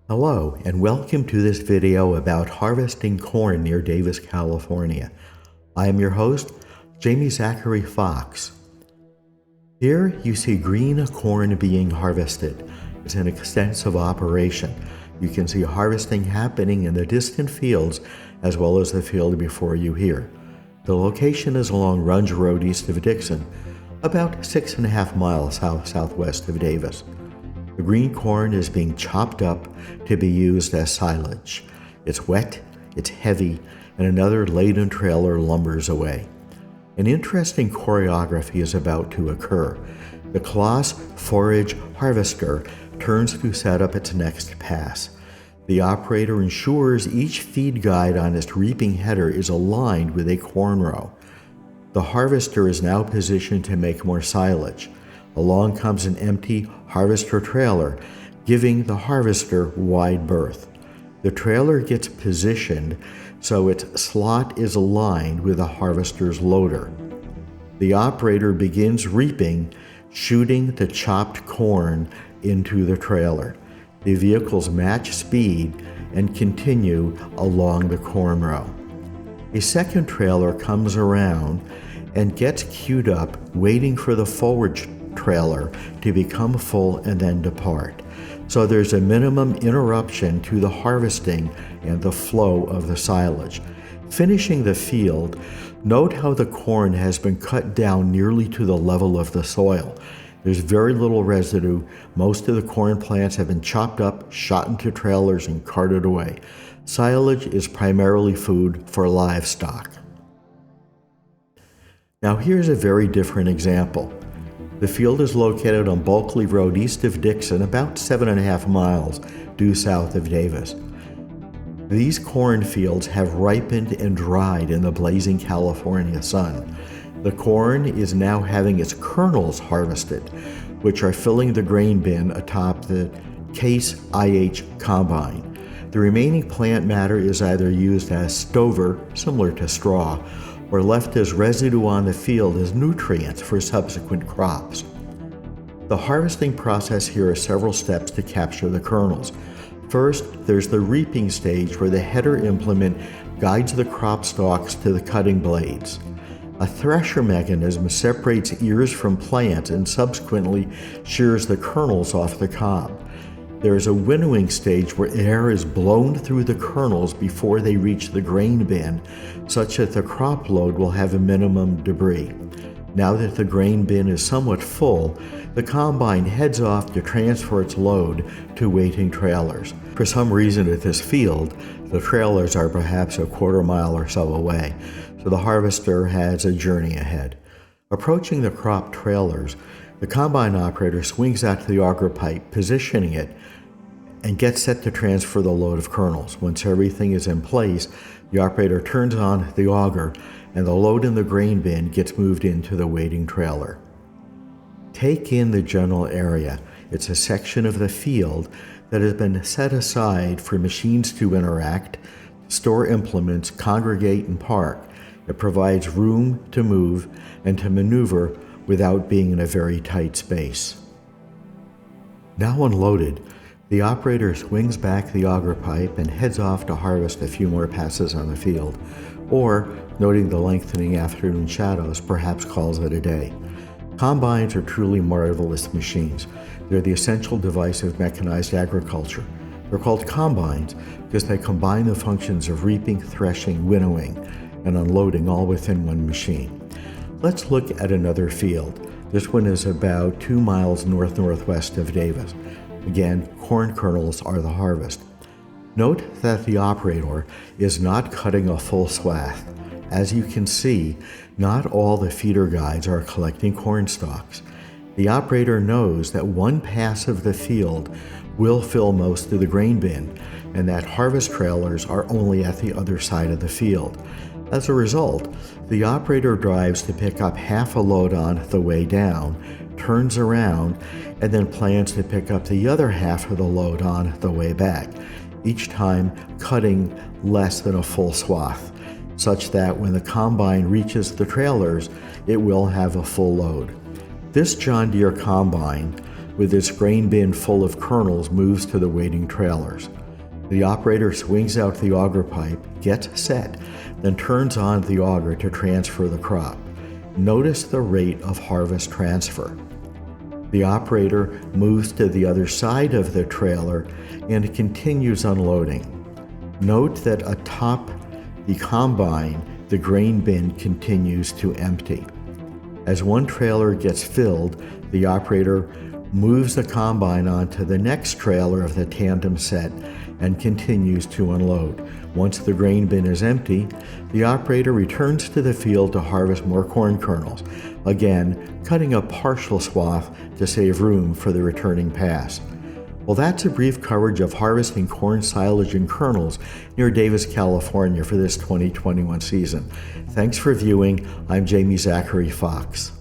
Hello, and welcome to this video about harvesting corn near Davis, California. I am your host, Jamie Zachary Fox. Here you see green corn being harvested. It's an extensive operation. You can see harvesting happening in the distant fields as well as the field before you here. The location is along Runge Road east of Dixon, about 6.5 miles southwest of Davis. The green corn is being chopped up to be used as silage. It's wet, it's heavy, and another laden trailer lumbers away. An interesting choreography is about to occur. The Claas forage harvester turns to set up its next pass. The operator ensures each feed guide on its reaping header is aligned with a corn row. The harvester is now positioned to make more silage. Along comes an empty harvester trailer, giving the harvester wide berth. The trailer gets positioned so its slot is aligned with the harvester's loader. The operator begins reaping, shooting the chopped corn into the trailer. The vehicles match speed and continue along the corn row. A second trailer comes around and gets queued up, waiting for the forward trailer to become full and then depart. So there's a minimum interruption to the harvesting and the flow of the silage. Finishing the field, note how the corn has been cut down nearly to the level of the soil. There's very little residue. Most of the corn plants have been chopped up, shot into trailers, and carted away. Silage is primarily food for livestock. Now here's a very different example. The field is located on Bulkley Road east of Dixon, about 7.5 miles due south of Davis. These cornfields have ripened and dried in the blazing California sun. The corn is now having its kernels harvested, which are filling the grain bin atop the Case IH combine. The remaining plant matter is either used as stover, similar to straw, or left as residue on the field as nutrients for subsequent crops. The harvesting process here has several steps to capture the kernels. First, there's the reaping stage where the header implement guides the crop stalks to the cutting blades. A thresher mechanism separates ears from plants and subsequently shears the kernels off the cob. There is a winnowing stage where air is blown through the kernels before they reach the grain bin, such that the crop load will have a minimum debris. Now that the grain bin is somewhat full, the combine heads off to transfer its load to waiting trailers. For some reason at this field, the trailers are perhaps a quarter mile or so away, so the harvester has a journey ahead. Approaching the crop trailers, the combine operator swings out to the auger pipe, positioning it, and gets set to transfer the load of kernels. Once everything is in place, the operator turns on the auger, and the load in the grain bin gets moved into the waiting trailer. Take in the general area. It's a section of the field that has been set aside for machines to interact, store implements, congregate, and park. It provides room to move and to maneuver without being in a very tight space. Now unloaded, the operator swings back the auger pipe and heads off to harvest a few more passes on the field, or, noting the lengthening afternoon shadows, perhaps calls it a day. Combines are truly marvelous machines. They're the essential device of mechanized agriculture. They're called combines because they combine the functions of reaping, threshing, winnowing, and unloading all within one machine. Let's look at another field. This one is about 2 miles northwest of Davis. Again, corn kernels are the harvest. Note that the operator is not cutting a full swath. As you can see, not all the feeder guides are collecting corn stalks. The operator knows that one pass of the field will fill most of the grain bin, and that harvest trailers are only at the other side of the field. As a result, the operator drives to pick up half a load on the way down, turns around, and then plans to pick up the other half of the load on the way back, each time cutting less than a full swath, such that when the combine reaches the trailers, it will have a full load. This John Deere combine with its grain bin full of kernels, moves to the waiting trailers. The operator swings out the auger pipe, gets set, then turns on the auger to transfer the crop. Notice the rate of harvest transfer. The operator moves to the other side of the trailer and continues unloading. Note that atop the combine, the grain bin continues to empty. As one trailer gets filled, the operator moves the combine onto the next trailer of the tandem set and continues to unload. Once the grain bin is empty, the operator returns to the field to harvest more corn kernels, again cutting a partial swath to save room for the returning pass. Well, that's a brief coverage of harvesting corn silage and kernels near Davis, California for this 2021 season. Thanks for viewing. I'm Jamie Zachary Fox.